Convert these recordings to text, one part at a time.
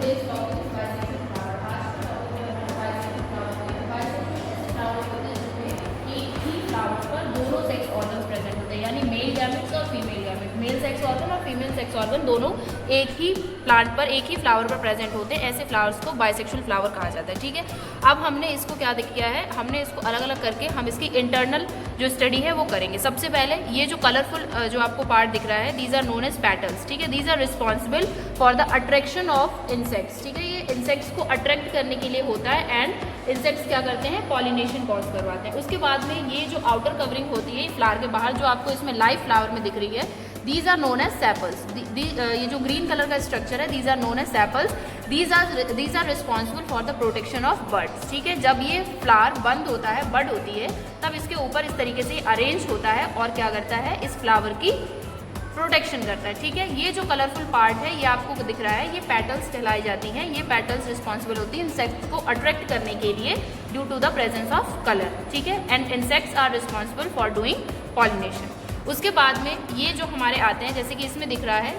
today's topic is bisexual flower. आज का topic है हमारा bisexual flower का। Bisexual ऐसे flower होते हैं जिसमें एक ही flower पर दोनों sex organs present होते हैं, यानी मेल गैमेट्स और female gamete, male sex organ और फीमेल सेक्स ऑर्गन दोनों एक ही प्लांट पर एक ही फ्लावर पर प्रेजेंट होते हैं। ऐसे फ्लावर्स को बाइसेक्सुअल फ्लावर कहा जाता है। ठीक है, अब हमने इसको क्या किया है, हमने इसको अलग अलग करके हम इसकी इंटरनल जो स्टडी है वो करेंगे। सबसे पहले ये जो कलरफुल जो आपको पार्ट दिख रहा है, these are known as petals. ठीक है, these are responsible for the attraction of insects. ठीक है, ये इंसेक्ट्स को अट्रैक्ट करने के लिए होता है एंड इंसेक्ट्स क्या करते हैं, पॉलिनेशन कॉज करवाते हैं। उसके बाद में ये जो आउटर कवरिंग होती है फ्लावर के बाहर, जो आपको इसमें लाइव फ्लावर में दिख रही है, these are known as sepals. ये जो ग्रीन कलर का स्ट्रक्चर है, these are known as sepals. These are responsible for the protection of birds. ठीक है, जब ये फ्लावर बंद होता है, बड होती है, तब इसके ऊपर इस तरीके से अरेंज होता है और क्या करता है, इस फ्लावर की प्रोटेक्शन करता है। ठीक है, ये जो कलरफुल पार्ट है ये आपको दिख रहा है, ये पेटल्स कहलाई जाती हैं। ये पेटल्स रिस्पॉन्सिबल होती हैं इंसेक्ट्स को अट्रैक्ट करने के लिए due to the presence of colour. ठीक है, and insects are responsible for doing pollination. उसके बाद में ये जो हमारे आते हैं, जैसे कि इसमें दिख रहा है,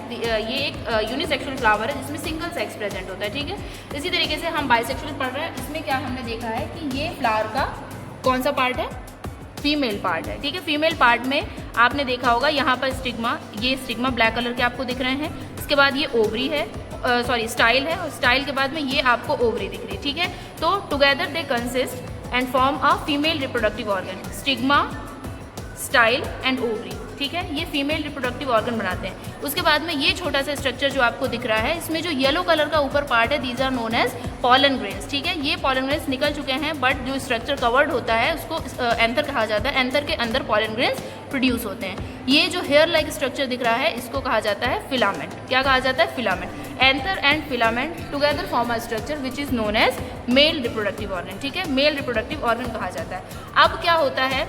ये एक यूनिसेक्सुअल फ्लावर है जिसमें सिंगल सेक्स प्रेजेंट होता है। ठीक है, इसी तरीके से हम बाइसेक्सुअल पढ़ रहे हैं। इसमें क्या हमने देखा है कि ये फ्लावर का कौन सा पार्ट है, फीमेल पार्ट है। ठीक है, फीमेल पार्ट में आपने देखा होगा यहाँ पर स्टिग्मा, ये स्टिग्मा ब्लैक कलर के आपको दिख रहे हैं। इसके बाद ये ओवरी है, स्टाइल है, और स्टाइल के बाद में ये आपको ओवरी दिख रही है। ठीक है, तो together they consist and form a female reproductive organ. Stigma, style and ovary. ठीक है, ये फीमेल रिप्रोडक्टिव ऑर्गन बनाते हैं। उसके बाद में ये छोटा सा स्ट्रक्चर जो आपको दिख रहा है, इसमें जो येलो कलर का ऊपर पार्ट है, these are known as pollen grains. ठीक है, ये पॉलन ग्रेन्स निकल चुके हैं, बट जो स्ट्रक्चर कवर्ड होता है उसको एंथर कहा जाता है। एंथर के अंदर पॉलन ग्रेन्स प्रोड्यूस होते हैं। ये जो हेयर लाइक स्ट्रक्चर दिख रहा है, इसको कहा जाता है फिलामेंट। क्या कहा जाता है, filament. Anther and filament together form a structure which is known as male reproductive organ. ठीक है, मेल रिप्रोडक्टिव ऑर्गन कहा जाता है। अब क्या होता है,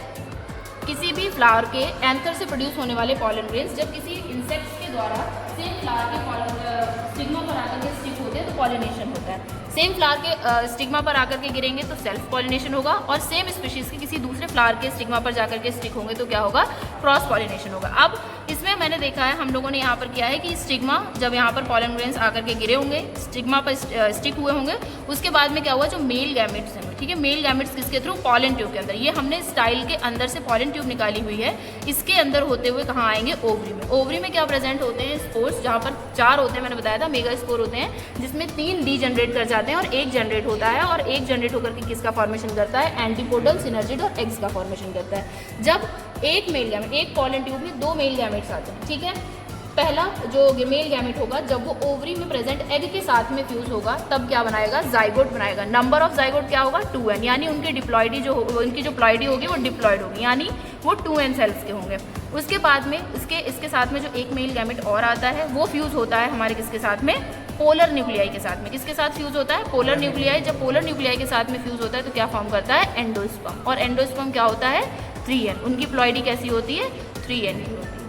किसी भी फ्लावर के एंथर से प्रोड्यूस होने वाले पॉलन ग्रेन्स जब किसी इंसेक्ट्स के द्वारा सेम फ्लावर के स्टिग्मा पर आकर के स्टिक होते हैं तो पॉलिनेशन होता है। सेम फ्लावर के स्टिग्मा पर आकर के गिरेंगे तो सेल्फ पॉलिनेशन होगा, और सेम स्पीशीज़ के किसी दूसरे फ्लावर के स्टिग्मा पर जाकर के स्टिक होंगे तो क्या होगा, क्रॉस पॉलिनेशन होगा। अब इसमें मैंने देखा है, हम लोगों ने यहाँ पर किया है कि स्टिग्मा जब यहाँ पर पॉलन ग्रेन्स आकर के गिरे होंगे, स्टिग्मा पर स्टिक हुए होंगे, उसके बाद में क्या हुआ, जो मेल गैमेट्स हैं, ठीक है, मेल गैमेट्स किसके थ्रू, पॉलन ट्यूब के अंदर। ये हमने स्टाइल के अंदर से पॉलन ट्यूब निकाली हुई है, इसके अंदर होते हुए कहाँ आएंगे, ओवरी में। ओवरी में क्या प्रेजेंट होते हैं, स्पोर्स, जहाँ पर 4 होते हैं, मैंने बताया था मेगा स्पोर होते हैं, जिसमें 3 डी जनरेट कर जाते हैं और 1 जनरेट होता है, और 1 जनरेट होकर के किसका फॉर्मेशन करता है, एंटीपोडल, सिनर्जिड और एग्स का फॉर्मेशन करता है। जब एक मेल गैमेट, एक पॉलन ट्यूब में 2 मेल गैमेट्स आते हैं। ठीक है, पहला जो मेल गैमेट होगा जब वो ओवरी में प्रेजेंट एग के साथ में फ्यूज होगा तब क्या बनाएगा, जाइगोट बनाएगा। नंबर ऑफ जाइगोट क्या होगा, 2n, यानी उनकी डिप्लॉइडी उनकी जो प्लॉइडी होगी वो डिप्लॉइड होगी, यानी वो 2n सेल्स के होंगे। उसके बाद में इसके साथ में जो एक मेल गैमेट और आता है वो फ्यूज होता है हमारे किसके साथ में, पोलर न्यूक्लियाई के साथ में। किसके साथ फ्यूज होता है, पोलर न्यूक्लियाई। जब पोलर न्यूक्लियाई के साथ में फ्यूज होता है तो क्या फॉर्म करता है, एंडोस्पर्म, और एंडोस्पर्म क्या होता है, 3n। उनकी प्लॉइडी कैसी होती है, 3n की होती है।